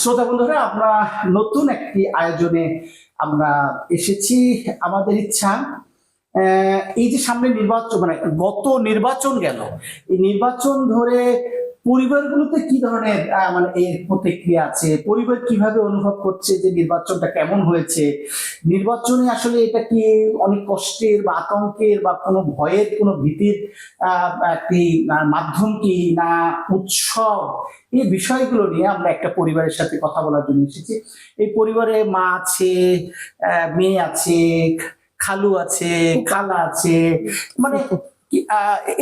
শ্রোতা বন্ধুরা, আমরা নতুন একটি আয়োজনে আমরা এসেছি। আমাদের ইচ্ছা এই যে সামনে নির্বাচন, মানে গত নির্বাচন গেল, এই নির্বাচন ধরে পরিবারগুলোতে কি ধরনের মানে এর প্রতিক্রিয়া আছে, পরিবার কিভাবে অনুভব করছে যে নির্বাচনটা কেমন হয়েছে, নির্বাচনে আসলে এটা কি অনেক কষ্টের বা আতঙ্কের বা কোনো ভয়ের, কোনো ভীতির একটি মাধ্যম কি না উৎসব, এই বিষয়গুলো নিয়ে আমরা একটা পরিবারের সাথে কথা বলার জন্য এসেছি। এই পরিবারে মা আছে, মেয়ে আছে, খালু আছে, খালা আছে, মানে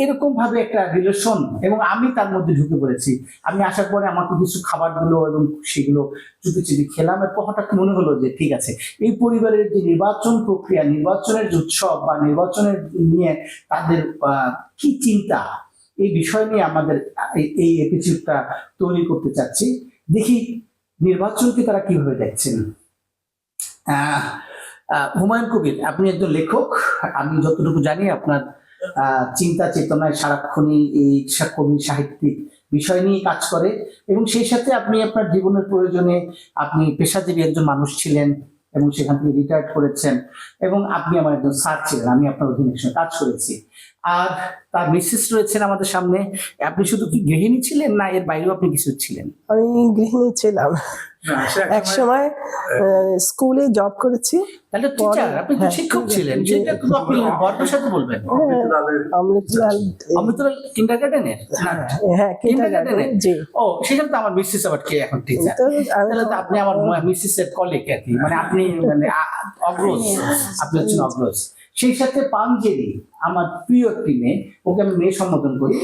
এরকম ভাবে একটা রিলেশন, এবং আমি তার মধ্যে ঢুকে পড়েছি। আমি আসার পরে আমাকে কিছু খাবার দিলো এবং সেগুলো চুপি চুপি খেলাম। এরপর হঠাৎ মনে হলো যে ঠিক আছে, এই পরিবারের যে নির্বাচন প্রক্রিয়া, নির্বাচনের যে উৎসব বা নির্বাচনের নিয়ে তাদের কি চিন্তা, এই বিষয় নিয়ে আমাদের এই এপিসোডটা তৈরি করতে চাচ্ছি। দেখি নির্বাচনকে তারা কিভাবে দেখছেন। হুমায়ুন কবির, আপনি একজন লেখক। আমি যতটুকু জানি আপনার চিন্তা চেতনায় সারাক্ষণই এই কবি সাহিত্যিক বিষয় নিয়ে কাজ করে, এবং সেই সাথে আপনি আপনার জীবনের প্রয়োজনে আপনি পেশাজীবী একজন মানুষ ছিলেন এবং সেখান থেকে রিটায়ার্ড করেছেন, এবং আপনি আমার একজন স্যার ছিলেন, আমি আপনার অধীনে কাজ করেছি। আর তার মিসেস রয়েছেন আমাদের সামনে। আপনি শুধু কি গৃহিণী ছিলেন, না এর বাইরেও আপনি কিছু ছিলেন? আমি গৃহিণী ছিলাম, এক সময় স্কুলে জব করেছি। তাহলে টিচার, আপনি তো শিক্ষক ছিলেন, সেটা তো আপনি গর্বের সাথে বলবেন। অমৃতলাল কিন্ডারগার্টেনের, হ্যাঁ কিন্ডারগার্টেন, জি। ও, সেখানে তো আমার মিসেস আবার কে এখন টিচার। তাহলে তো আপনি আমার মিসেস এর কলিগ আর কি, মানে আপনি মানে অগ্রজ, আপনি হচ্ছেন অগ্রজ। সেই সাথে পাঞ্জেরি, আমার প্রিয় একটি মেয়ে, ওকে আমি মেয়ে সম্বোধন করি।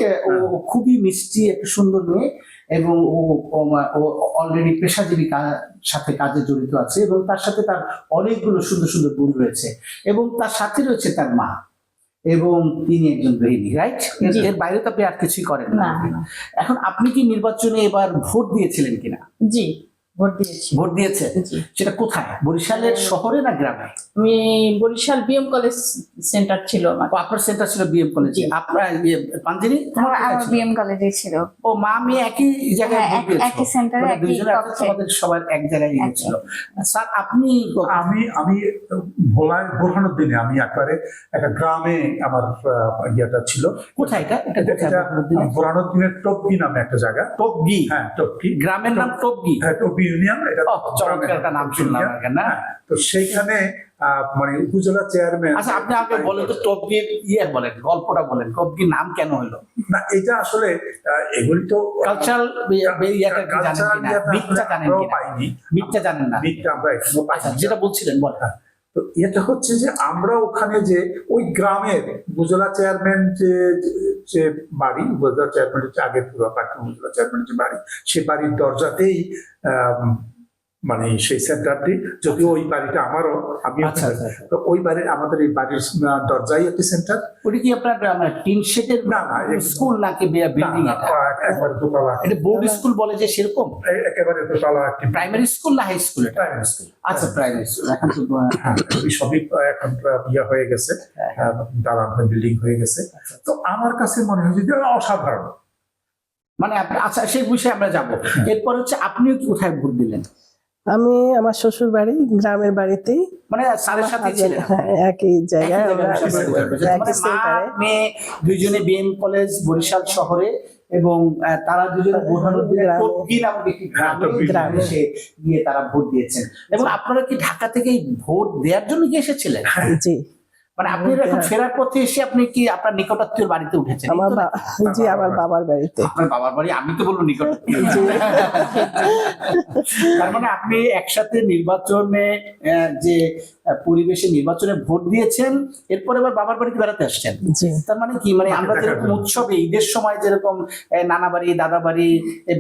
ও খুবই মিষ্টি, একটা সুন্দর মেয়ে, এবং ও অলরেডি পেশাজীবী সাথে কাজে জড়িত আছে, এবং তার সাথে তার অনেকগুলো সুন্দর সুন্দর গুণ রয়েছে, এবং তার সাথে রয়েছে তার মা, এবং তিনি একজন গৃহিণী, রাইট? এর বাইরে তো আপনি আর কিছুই করেন না। এখন আপনি কি নির্বাচনে এবার ভোট দিয়েছিলেন কিনা? জি, ভোট দিয়েছি। ভোট দিয়েছে? সেটা কোথায়, বরিশালের শহরে না গ্রামে? আমি বরিশাল বিএম কলেজ সেন্টার ছিল আমার। আপনার সেন্টার ছিল বিএম কলেজে? আপনার পাঞ্জেরি আমার বিএম কলেজে ছিল। ও, মা মেয়ে একই জায়গায় ভোট দিয়েছিল, একই সেন্টারে, একই কক্ষে। আমাদের সবার এক জায়গায় গিয়েছিল। স্যার, আপনি? আমি ভোলায় বোরহানুদ্দিনে, আমি একবারে একটা গ্রামে আমার ইয়েটা ছিল। কোথায় এটা? বোরহানুদ্দিনের টপগি নামে একটা জায়গা। টপগি? হ্যাঁ, টপগি। গ্রামের নাম টপগি? হ্যাঁ, টপগি ইউনিয়ন। এটা চমৎকার একটা নাম শুনলাম না? তো সেইখানে মানে উপজেলা চেয়ারম্যান। আচ্ছা, আপনি আগে বলেন তো টপগির বলেন, গল্পটা বলেন, টপগির নাম কেন হলো? না, এটা আসলে এগুলি তো কালচারাল মিথটা জানেন না? মিথটা আমরা এখনো পাইনি। যেটা বলছিলেন বলেন। তো এটা হচ্ছে যে আমরা ওখানে যে ওই গ্রামের উপজেলা চেয়ারম্যান যে বাড়ি, উপজেলা চেয়ারম্যান হচ্ছে আগের উপজেলা চেয়ারম্যান যে বাড়ি, সে বাড়ির দরজাতেই মানে সেই সেন্টারটি, যদিও ওই বাড়িটা আমারও, আমি তো ওই বাড়ির, আমাদের এই বাড়ির দরজাই একটি সেন্টার। ওটা কি আপনার টিন শেডের? না, স্কুল নাকি বিল্ডিং? একেবারে দোতলা। এটা বোর্ড স্কুল বলে যে সেরকম? একেবারে দোতলা একটি। প্রাইমারি স্কুল না হাই স্কুল? Primary school. আচ্ছা, প্রাইমারি স্কুল। এখন তো সবই এখন ইয়ে হয়ে গেছে, দালান বিল্ডিং হয়ে গেছে। তো আমার কাছে মনে হয় যে অসাধারণ, মানে আচ্ছা, সেই বিষয়ে আমরা যাবো। এরপর হচ্ছে আপনিও কোথায় ভোট দিলেন? আমি আমার শ্বশুর বাড়ি, গ্রামের বাড়িতেই, মানে স্যারের সাথে ছিলেন? একই জায়গায়, মেয়ে দুইজনে বিএম কলেজ বরিশাল শহরে, এবং তারা দুজনে বোরহানুদ্দিনের টপগি নামক একটি গ্রামে এসে গিয়ে তারা ভোট দিয়েছেন। এবং আপনারা কি ঢাকা থেকে ভোট দেওয়ার জন্য কি এসেছিলেন? জি। মানে আপনি এখন ফেরার পথে এসে আপনি কি আপনার নিকটাত্মীয় বাড়িতে উঠেছেন? জি, আমার বাবার বাড়িতে। আপনার বাবার বাড়ি? আমি তো বলবো নিকটাত্মীয়। তার মানে আপনি একসাথে নির্বাচনে যে পরিবেশে নির্বাচনে ভোট দিয়েছেন, এরপর এবার বাবার বাড়িতে বেড়াতে আসছেন। তার মানে কি, মানে আমরা যেরকম উৎসবে ঈদের সময় যেরকম নানা বাড়ি দাদা বাড়ি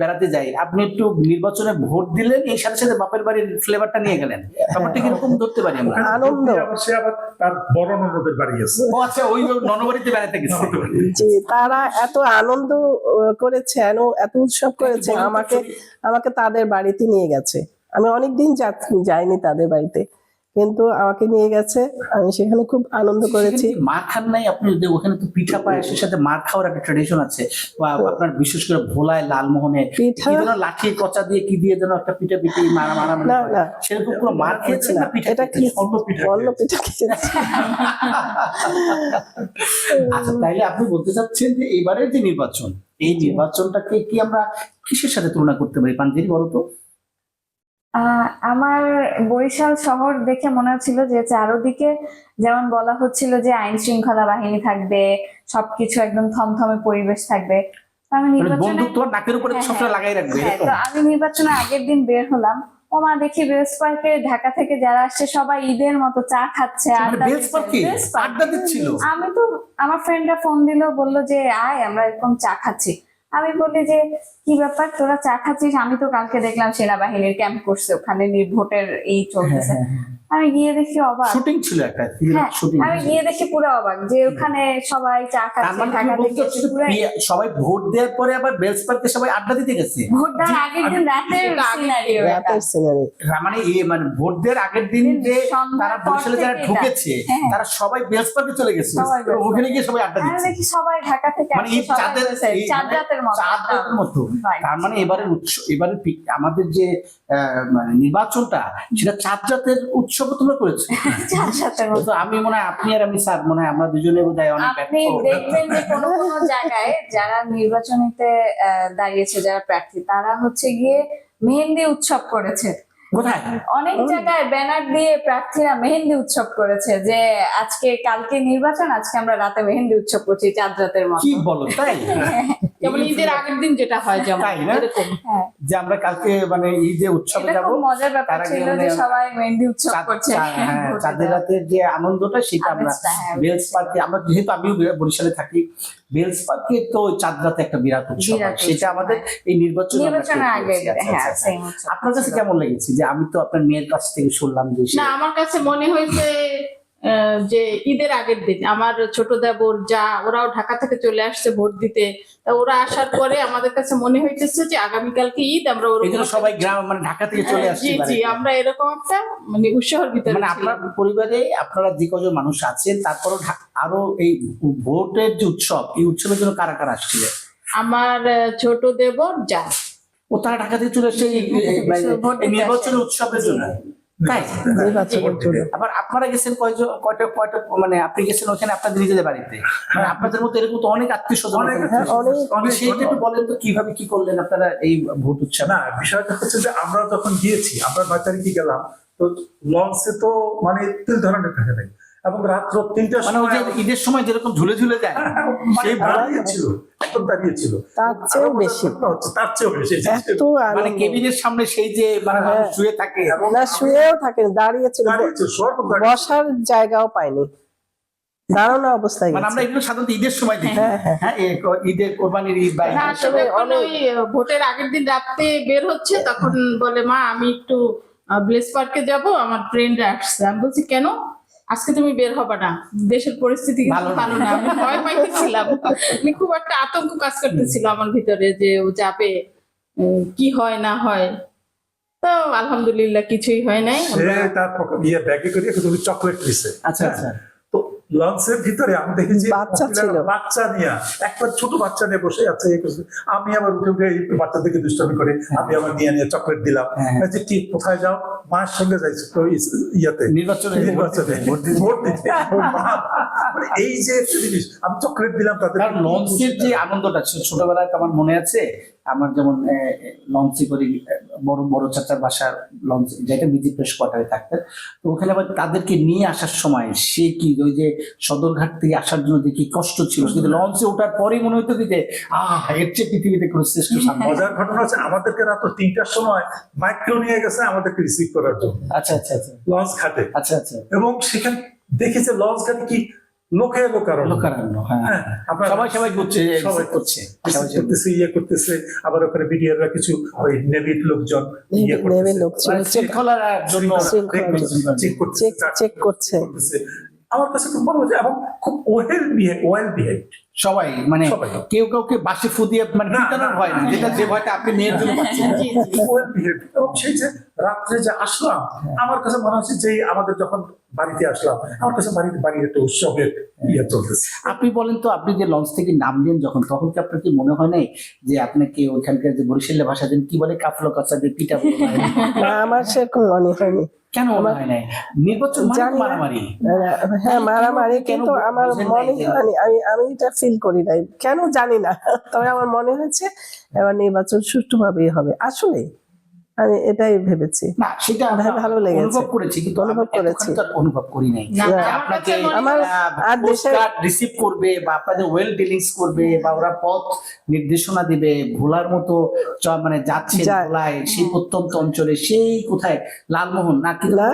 বেড়াতে যাই, আপনি একটু নির্বাচনে ভোট দিলেন, এই সাথে সাথে বাপের বাড়ির ফ্লেভারটা নিয়ে গেলেন। ব্যাপারটা কিরকম ধরতে পারি আমরা? আনন্দ। সে আবার তার বড় ননদের বাড়ি আছে। ও আচ্ছা, ওই ননবাড়িতে বেড়াতে গেছে। জি, তারা এত আনন্দ করেছে, এত উৎসব করেছে, আমাকে তাদের বাড়িতে নিয়ে গেছে। আমি অনেকদিন যাইনি তাদের বাড়িতে, কিন্তু আমাকে নিয়ে গেছে, আমি সেখানে খুব আনন্দ করেছি। সেখানে কি মার খান নাই আপনি? যে ওখানে তো পিঠা পায়েসের সাথে মার খাওয়ার একটা ট্রেডিশন আছে, বা আপনার বিশেষ করে ভোলায় লালমোহনে পিঠা কি যেন লাঠি কচা দিয়ে কি দিয়ে যেন একটা পিঠা পিঠি মারা মারা না না, সেরকম কোনো মার খেয়েছেন না? পিঠা এটা কি খেয়েছেন? অন্য পিঠা অন্য পিঠা খেয়েছি। আচ্ছা, তাইলে আপনি বলতে চাচ্ছেন যে এবারের যে নির্বাচন, এই নির্বাচনটাকে কি আমরা কিসের সাথে তুলনা করতে পারি? পাঞ্জেরি বলতো। আমার বরিশাল শহর দেখে মনে হচ্ছিল যে চারদিকে যেমন বলা হচ্ছিল যে আইন শৃঙ্খলা বাহিনী থাকবে, সবকিছু একদম থমথমে পরিবেশ থাকবে। তো আমি মানে নির্বাচনে বন্দুক তোমার নাকের উপরে হ্যাঁ, সবসময় হ্যাঁ, লাগাই রাখবে হ্যাঁ, এরকম? তো আমি নির্বাচনের আগের দিন বের হলাম, ও মা দেখি বেলস পার্কে ঢাকা থেকে যারা আসছে সবাই ঈদের মতো চা খাচ্ছে, মানে আড্ডা বেলস দিচ্ছে। পার্কে বেলস পার্কে। আড্ডা দিচ্ছিল? আমি তো, আমার ফ্রেন্ডরা ফোন দিল, বললো যে আয় আমরা এরকম চা খাচ্ছি। আমি বলি যে কি ব্যাপার তোরা চা খাচ্ছিস? আমি তো কালকে দেখলাম সেনাবাহিনীর ক্যাম্প করছে ওখানে, ভোটের এই চলতেছে। আমি গিয়ে দেখি অবাক। শুটিং ছিল একটা হ্যাঁ, শুটিং। আমি গিয়ে দেখি পুরো অবাক যে ওখানে সবাই চা তার খাচ্ছে, মানে তুমি ঢাকা বলতে থেকে চাচ্ছো এসে পুরো যে সবাই ভোট দেওয়ার পরে আবার বেলস পার্কে সবাই আড্ডা দিতে গেছে? ভোট দেওয়ার আগের দিন রাতের সিনারিও এটা। রাতের সিনারি। মানে মানে ভোট দেওয়ার আগের দিন যে সন্ধ্যার তারা পর বরিশালে যারা থেকে ঢুকেছে হ্যাঁ। তারা সবাই বেলস পার্কে চলে গেছে, সবাই তো বেলস ওখানে গিয়ে সবাই আড্ডা আমি দিচ্ছে। দেখি সবাই ঢাকা থেকে মানে আসছে, এই সবাই চাঁদের বসে, চাঁদ রাতের মতো। চাঁদ রাতের মতো। Right. তার মানে এবারের এবারে আমাদের যে মানে নির্বাচনটা সেটা চাঁদ রাতের উৎসব তোমরা করেছে। চাঁদ রাতের মতো। তো আমি মনে হয় আপনি আর আমি স্যার মনে হয় আমরা দুজনে বোধহয় অনেক আপনি ব্যর্থ। দেখবেন যে কোনো কোনো জায়গায় যারা নির্বাচনীতে দাঁড়িয়েছে, যারা প্রার্থী, তারা হচ্ছে গিয়ে মেহেন্দি উৎসব করেছে। কোথায়? অনেক জায়গায় ব্যানার দিয়ে প্রার্থীরা মেহেন্দি উৎসব করেছে যে আজকে কালকে নির্বাচন, আজকে আমরা রাতে মেহেন্দি উৎসব করছি চাঁদ রাতের মতো। কি বলো তাই? যেমন ঈদের আগের দিন যেটা হয় যেমন তাই না? এরকম। হ্যাঁ, যে আমরা কালকে মানে ঈদে উৎসবে এটা যাব, খুব মজার ব্যাপার তার আগে ছিল মানে যে সবাই মেহেন্দি উৎসব করছে। হ্যাঁ, ভোটে চাঁদের দেওয়া। রাতের যে আনন্দটা সেটা আমরা আমেজটা, হ্যাঁ, বেলস পার্কে, আমরা যেহেতু আমিও বরিশালে থাকি, বেলস পার্কে তো চাঁদ রাতে একটা বিরাট উৎসব বিরাট হয়। সেটা উৎসব, আমাদের হ্যাঁ। এই নির্বাচনে আমরা নির্বাচনের create আগে, করেছি। আচ্ছা, হ্যাঁ, আচ্ছা, same আচ্ছা। উৎসব আপনার কাছে ছিল। কেমন লেগেছে? যে আমি তো আপনার মেয়ের কাছ থেকে শুনলাম যে না, আমার কাছে মনে হয়েছে যে ঈদের আগের দিন আমার ছোট দেবর যা ওরাও ঢাকা থেকে চলে আসছে ভোট দিতে, তা ওরা আসার পরে আমাদের কাছে মনে হইতেছে যে আগামীকালকে ঈদ, আমরা এই ওরকম জন্য একটা- সবাই গ্রাম মানে ঢাকা থেকে চলে আসছে জি জি, বাড়িতে। আমরা এরকম একটা মানে উৎসাহের ভিতরে মানে আপনার ছিলাম। পরিবারে আপনারা যে কজন মানুষ আছেন, তারপরও আরো এই ভোটের যে উৎসব, এই উৎসবের জন্য কারা কারা আসছিলেন? আমার ছোট দেবর যা, ও তারা ঢাকা থেকে চলে এসেছে ভোট দিতে নির্বাচনের আসে। উৎসবের জন্য? তাই? নির্বাচনের জন্য। আবার আপনারা গেছেন কয়টা কয়টা মানে আপনি গেছেন ওখানে আপনাদের নিজেদের বাড়িতে, মানে আপনাদের মতো এরকম তো অনেক আত্মীয় স্বজন অনেক হ্যাঁ, অনেক সেইটা একটু বলেন তো কিভাবে কি করলেন আপনারা এই ভোট উৎসব? না, বিষয়টা হচ্ছে যে আমরা যখন গিয়েছি, আমরা 9 তারিখে গেলাম, তো লঞ্চে তো মানে 3 ধরনের থাকে নাই, এবং রাত্র 3টার মানে ওই সময় যে ঈদের সময় যেরকম ঝুলে ঝুলে যায় সেই দাঁড়িয়েছিল, একদম দাঁড়িয়েছিল। তার চেয়েও আরো বেশি। ঘটনা হচ্ছে, তার চেয়েও বেশি। এত মানে আনন্দ। কেবিনের সামনে সেই যে মানে হ্যাঁ। মানুষ শুয়ে থাকে। এবং না, শুয়েও থাকেন, দাঁড়িয়েছিল, দাঁড়িয়েছিল, সর্বদাঁড়িয়ে। বসার জায়গাও পাইনি, দাঁড়ানো অবস্থায় মানে গেছে। আমরা এগুলো সাধারণত ঈদের সময় দেখি। হ্যাঁ, হ্যাঁ। হ্যাঁ, ঈদের কোরবানির ঈদ বা না, আসলে আসলে যখন ওই ভোটের আগের দিন রাতে বের হচ্ছে তখন বলে মা আমি একটু ব্লেস পার্কে যাব, আমার ফ্রেন্ডরা আসছে। আমি বলছি কেন, আজকে তুমি বের হবে না, দেশের পরিস্থিতি কিন্তু ভালো না। ভালো না। আমি ভয় পাইতেছিলাম, আমি খুব একটা আতঙ্ক কাজ করতেছিল আমার ভিতরে যে ও যাবে, কি হয় না হয়। তো আলহামদুলিল্লাহ কিছুই হয় নাই। সে তার ব্যাগে করে একটা চকলেট দিছে। আচ্ছা আচ্ছা। তো লঞ্চের ভিতরে আমি দেখেছি বাচ্চা ছিল। বাচ্চা নিয়ে, একটা ছোট বাচ্চা নিয়ে বসে আছে, ইয়ে করছে। আমি আবার উঠে উঠে এই বাচ্চাদেরকে দুষ্টামি করে আমি আবার নিয়ে নিয়ে চকলেট দিলাম। হ্যাঁ। যে ঠিক কোথায় যাও, মায়ের সঙ্গে যাইছি তো ইয়াতে নির্বাচনে ভোট দিতে। মানে এই যে একটা জিনিস, আমি চকলেট দিলাম তাদের। কারণ লঞ্চের যে আনন্দটা ছোটবেলায় তো আমার মনে আছে, আমার যেমন লঞ্চে করে বড় বড় চাচার বাসার লঞ্চ, যেটা বিজি প্রেস কোয়ার্টারে থাকতেন, তো ওখানে আবার তাদেরকে নিয়ে আসার সময় সে কি ওই যে সদরঘাট থেকে আসার জন্য যে কি কষ্ট ছিল, কিন্তু লঞ্চে ওঠার পরেই মনে হতো কি যে এর চেয়ে পৃথিবীতে কোনো শ্রেষ্ঠ শান্তি। মজার ঘটনা হচ্ছে আমাদেরকে রাত 3টার সময় মাইক্রো নিয়ে গেছে আমাদেরকে রিসিভ করার জন্য আচ্ছা আচ্ছা আচ্ছা লঞ্চ ঘাটে। আচ্ছা আচ্ছা। এবং সেখানে দেখেছে লঞ্চ ঘাটে কি লোকে লোকারণ্য। লোকারণ্য, হ্যাঁ। হ্যাঁ, আপনার সবাই করছে, সবাই করছে করতেছে, ইয়ে করতেছে। আবার ওখানে বিডিআররা কিছু ওই নেভির লোকজন ইয়ে নেভের করতেছে, লোক ছিল, মানে শৃঙ্খলার জন্য শৃঙ্খলার জন্য। চেক করতেছে, চেক করছে। করতেছে। আমার কাছে খুব মনে হচ্ছে, এবং খুব ওয়েল বিহেভ সবাই মানে সবাই। কেউ কাউকে বাসি ফুদিয়ে মানে না, পিটানোর না, ভয় না, না, যেটা না। যে ভয়টা আপনি মেয়ের জন্য পাচ্ছেন। জি জি ওয়েল বিহেভ। এবং সেই যে রাত্রে যে আসলাম, আমার কাছে মনে হচ্ছে যে আমাদের যখন বাড়িতে আসলাম, আমার কাছে বাড়ির একটা উৎসবের ইয়ে চলতেছে। আপনি বলেন তো, আপনি যে লঞ্চ থেকে নামলেন যখন, তখন কি আপনার কি মনে হয় নাই যে আপনাকে ওইখানকার যে বরিশালের ভাষা যেন কি বলে কাফলো কাছা দিয়ে পিটা বলে? না, আমার সেরকম মনে হয়নি। কেন মনে হয় নাই? নির্বাচন মানে জানি না। মারামারি। হ্যাঁ, মারামারি, কেন কিন্তু আমার বোঝেন নাই মনে যে- হয়নি, আমি এটা ফিল করি নাই, কেন জানি না। তবে আমার মনে হচ্ছে এবার নির্বাচন সুষ্ঠুভাবেই হবে, আসলে আমি এটাই ভেবেছি। না, সেটা আমরা ভালো লেগেছে। অনুভব করেছি, কিন্তু অনুভব আমি করেছি। এতখানি তো আর অনুভব করি নাই। না, না, যে আমার আপনাকে কাছে মনে আমার আর দেশের রিসিভ করবে বা আপনাদের ওয়েল ডিলিংস করবে বা ওরা পথ নির্দেশনা দিবে, ভোলার মতো মানে যাচ্ছে যায়। ভোলায় সেই প্রত্যন্ত অঞ্চলে, সেই কোথায় লালমোহন না কি না,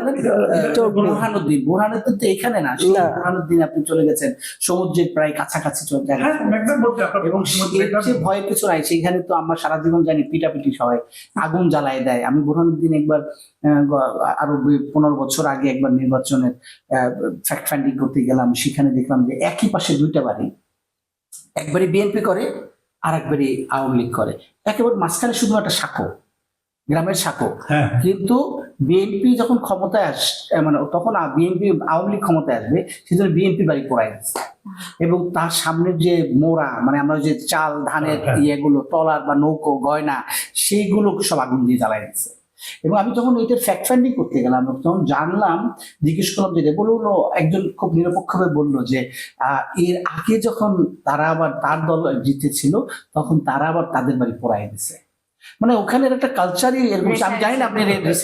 চোখলি। বুরহানুদ্দিন তো এখানে না, সেই না। বুরহানুদ্দিন আপনি চলে গেছেন সমুদ্রের প্রায় কাছাকাছি চলে হ্যাঁ, গেছেন। মেঘনার মধ্যে আপনার এবং এর চেয়ে ভয়ের কিছু নাই। সেইখানে তো আমরা সারা জীবন জানি পিটাপিটি সবাই আগুন জ্বালায় দেয়। আমি বুরহানুদ্দিন একবার আরো 15 বছর আগে একবার নির্বাচনের ফ্যাক্ট ফাইন্ডিং করতে গেলাম, সেখানে দেখলাম যে একই পাশে দুইটা বাড়ি, একবারই বিএনপি করে আর একবারই আওয়ামী লীগ করে, একেবারে মাঝখানে শুধু একটা সাঁকো, গ্রামের সাঁকো। হ্যাঁ, কিন্তু বিএনপি যখন ক্ষমতায় মানে তখন বিএনপি আওয়ামী লীগ ক্ষমতায় আসবে, সেজন্য বিএনপি বাড়ি পোড়ায় দিচ্ছে। এবং তার সামনের যে মোড়া, মানে আমরা যে চাল ধানের হ্যাঁ। ইয়েগুলো, ট্রলার বা নৌকো গয়না, সেইগুলো সব আগুন দিয়ে জ্বালাই দিচ্ছে। এবং আমি যখন এটার ফ্যাক্ট ফাইন্ডিং করতে গেলাম, তখন জানলাম, জিজ্ঞেস করলাম যে বললো, একজন খুব নিরপেক্ষভাবে বললো যে এর আগে যখন তারা আবার তার দল জিতেছিল, তখন তারা আবার তাদের বাড়ি পোড়ায় দিছে। মানে ওখানের একটা কালচারই এরকম। আমি জানি না আপনি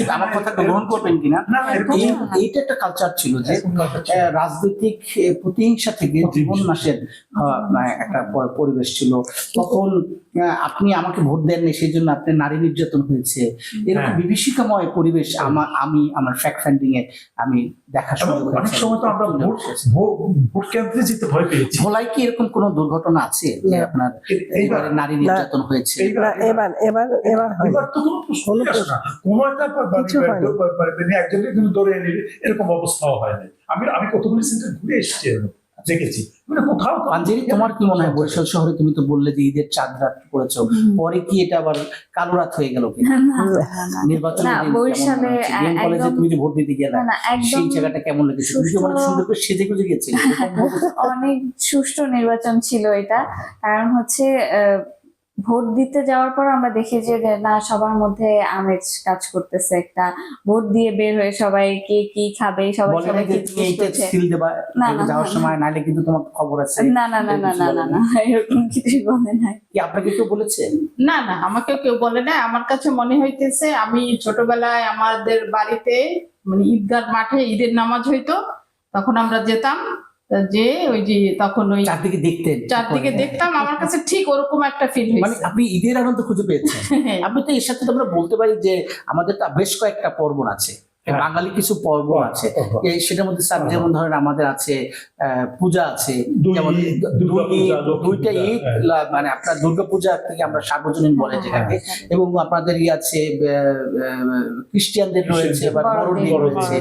আমার কথা গ্রহণ করবেন কিনা। না, এরকম এইটা একটা কালচার ছিল যে রাজনৈতিক প্রতিহিংসা থেকে জীবন নাশের মানে একটা পরিবেশ ছিল তখন। আপনি আমাকে ভোট দেননি, সেই জন্য আপনি নারী নির্যাতন হয়েছে, এরকম হ্যাঁ। বিভীষিকাময় পরিবেশ আমি আমার ফ্যাক্ট ফাইন্ডিং এ আমি দেখা এবং শুরু অনেক সময় তো আমরা ভোট কেন্দ্রে যেতে ভয় পেয়েছি। ভোলায় কি এরকম কোনো দুর্ঘটনা আছে যে আপনার এইবারে নারী নির্যাতন হয়েছে? না, এবার হয় এবার তো কোনো প্রশ্নই আসে না। কোনো একটা কিছু হয়নি। একজনকে কিন্তু ধরে এনে এরকম অবস্থাও হয়নি। আমি কতগুলি সেন্টার ঘুরে এসেছি, দেখেছি, মানে কোথাও পাঞ্জেরি, তোমার কি মনে হয় বরিশাল শহরে, তুমি তো বললে যে ঈদের চাঁদ রাত করেছো, পরে কি এটা আবার কালো রাত হয়ে গেল কি নির্বাচন? না, বরিশালে কলেজে একদম- তুমি যে ভোট দিতে গেলে, না, না, একদম সেই জায়গাটা কেমন লেগেছে? তুমি কি অনেক সুষ্ঠু- সুন্দর করে সেজে গুজে গেছিলে? অনেক সুষ্ঠু নির্বাচন ছিল এটা। কারণ হচ্ছে ভোট দিতে যাওয়ার পর আমরা দেখি যে না, সবার মধ্যে আমেজ কাজ করতেছে, একটা ভোট দিয়ে বের হয়ে সবাই কে কি খাবে, সবাই বলে না সবাই যে কি তুমি এইটা করছে। সিল দেবা না, না, যাওয়ার না, সময়, নাহলে কিন্তু তোমার খবর আছে? না না না না না না না এরকম কিছুই বলে নাই। কি আপনাকে কেউ বলেছে? না না, আমাকে কেউ বলে না। আমার কাছে মনে হইতেছে আমি ছোটবেলায় আমাদের বাড়িতে মানে ঈদগার মাঠে ঈদের নামাজ হইতো, তখন আমরা যেতাম, যে ওই যে তখন ওই চারদিকে দেখতেন, চারদিকে দেখতাম, আমার কাছে ঠিক ওরকম একটা ফিল মানে হয়েছে। আপনি ঈদের আনন্দ খুঁজে পেয়েছেন। আপনি তো এর সাথে তো আমরা বলতে পারি যে আমাদের তো বেশ কয়েকটা পর্বণ আছে, হ্যাঁ। বাঙালি কিছু পর্বণ আছে। সেটার মধ্যে স্যার যেমন ধরেন আমাদের আছে পূজা আছে, যেমন দুইটা ঈদ, মানে আপনার দুর্গা পূজা থেকে আমরা সার্বজনীন বলে যেটাকে, এবং আপনাদের আছে খ্রিস্টানদের রয়েছে বা বড়দিন রয়েছে,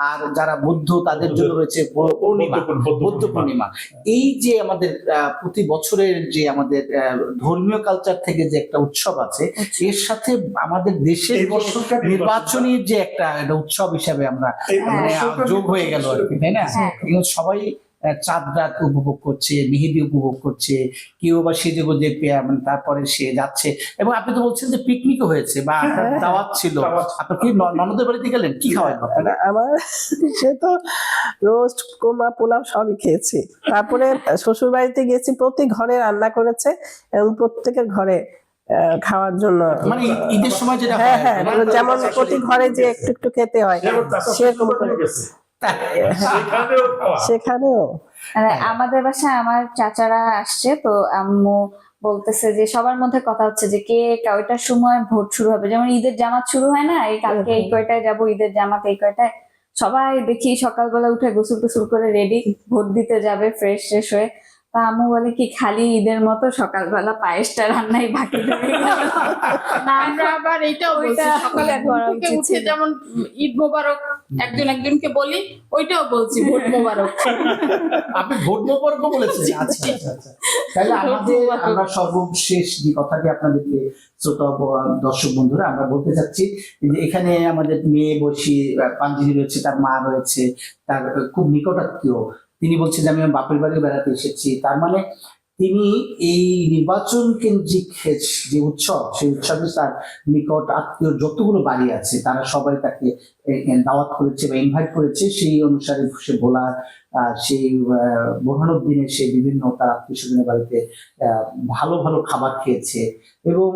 আর যারা বৌদ্ধ তাদের জন্য রয়েছে বৌদ্ধ পূর্ণিমা। এই যে আমাদের প্রতি বছরের যে আমাদের ধর্মীয় কালচার থেকে যে একটা উৎসব আছে, এর সাথে আমাদের দেশের নির্বাচনী যে একটা উৎসব হিসাবে আমরা মানে যোগ হয়ে গেল আর কি, তাই না? এবং সবাই চাঁদ রাত উপভোগ করছে, মেহেদি উপভোগ করছে, কেউ বা সেজে গুজে মানে তারপরে সে যাচ্ছে। এবং আপনি তো বলছেন যে পিকনিকও হয়েছে বা আপনার দাওয়াত ছিল, আপনি কি ননদের বাড়িতে গেলেন? কি খাওয়াই? আমার সে তো রোস্ট, কোরমা, পোলাও সবই খেয়েছি। তারপরে শ্বশুর বাড়িতে গেছি, প্রতি ঘরে রান্না করেছে এবং প্রত্যেকের ঘরে খাওয়ার জন্য, মানে ঈদের সময় যেটা হ্যাঁ হয়, হ্যাঁ, যেমন প্রতি ঘরে যে একটু একটু খেতে হয় সেরকম করে সেখানেও। আমাদের বাসায় আমার চাচারা আসছে, তো আম্মু বলতেছে যে সবার মধ্যে কথা হচ্ছে যে কে কয়টার সময় ভোট শুরু হবে। যেমন ঈদের জামাত শুরু হয় না, এই কালকে এই কয়টায় যাবো, ঈদের জামাত এই কয়টায়। সবাই দেখি সকালবেলা উঠে গোসল টোসল করে রেডি, ভোট দিতে যাবে ফ্রেশ হয়ে। তা আম্মু বলে কি খালি ঈদের মতো সকালবেলা পায়েসটা রান্নাই বাকি রয়ে গেল। না, আমরা আবার এটাও বলছি, ওইটা সকালে ঘুম করা থেকে উচিত উঠে ছিল। যেমন ঈদ মোবারক একজন একজনকে বলি, ওইটাও বলছি ভোট মোবারক। আপনি ভোট মোবারক বলেছেন? আচ্ছা আচ্ছা আচ্ছা। তাহলে আমরা সর্বশেষ যে কথাটি আপনাদেরকে শ্রোতা দর্শক বন্ধুরা আমরা বলতে চাচ্ছি যে এখানে আমাদের মেয়ে বসি পাঞ্জিরি রয়েছে, তার মা রয়েছে, তার খুব নিকটাত্মীয়। তিনি বলছেন যে আমি আমার বাপের বাড়ি বেড়াতে এসেছি। তার মানে তিনি এই নির্বাচন কেন্দ্রিক যে উৎসব, সেই উৎসবে তার নিকট আত্মীয় যতগুলো বাড়ি আছে তারা সবাই তাকে দাওয়াত করেছে বা ইনভাইট করেছে। সেই অনুসারে সে ভোলা সেই বোরহানুর দিনে সে বিভিন্ন তার আত্মীয় স্বজনের বাড়িতে ভালো ভালো খাবার খেয়েছে এবং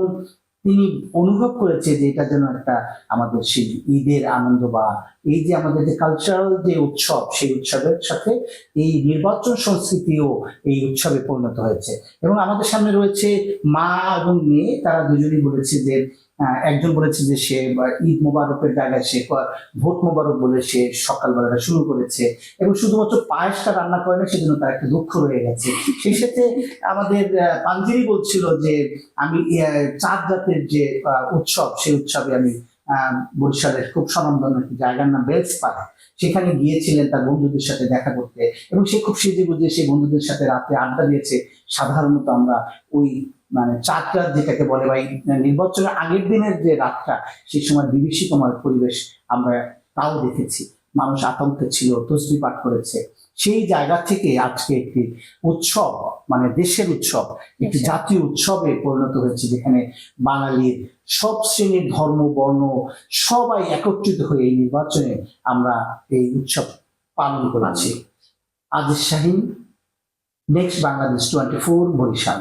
তিনি অনুভব করেছে যে এটা যেন একটা আমাদের সেই ঈদের আনন্দ বা এই যে আমাদের যে কালচারাল যে উৎসব, সেই উৎসবের সাথে এই নির্বাচন সংস্কৃতিও এই উৎসবে পরিণত হয়েছে। এবং আমাদের সামনে রয়েছে মা এবং মেয়ে, তারা দুজনেই বলেছে যে একজন বলেছে যে সে ঈদ মোবারকের জায়গায় সে ভোট মোবারক বলে সে সকালবেলাটা শুরু করেছে এবং শুধুমাত্র পায়েসটা রান্না করে না, সেজন্য তার একটা দুঃখ রয়ে গেছে। সেই সাথে আমাদের পাঞ্জিরি বলছিল যে আমি চাঁদ জাতের যে উৎসব, সেই উৎসবে আমি বরিশালের খুব স্বনামধন্য একটি জায়গার নাম বেলস পার্ক, সেখানে গিয়েছিলেন তার বন্ধুদের সাথে দেখা করতে এবং সে খুব সেজে গুজে সেই বন্ধুদের সাথে রাতে আড্ডা দিয়েছে। সাধারণত আমরা ওই মানে চাঁদ রাত যেটাকে বলে বা নির্বাচনের আগের দিনের যে রাতটা, সেই সময় বিভীষিকাময় পরিবেশ আমরা তাও দেখেছি। মানুষ আতঙ্কে ছিল, তসবি পাঠ করেছে। সেই জায়গা থেকে আজকে একটি উৎসব মানে দেশের উৎসব একটি জাতীয় উৎসবে পরিণত হয়েছে, যেখানে বাঙালির সব শ্রেণীর ধর্ম বর্ণ সবাই একত্রিত হয়ে এই নির্বাচনে আমরা এই উৎসব পালন করেছি। আজিজ শাহীন, নেক্সট বাংলাদেশ 24, বরিশাল।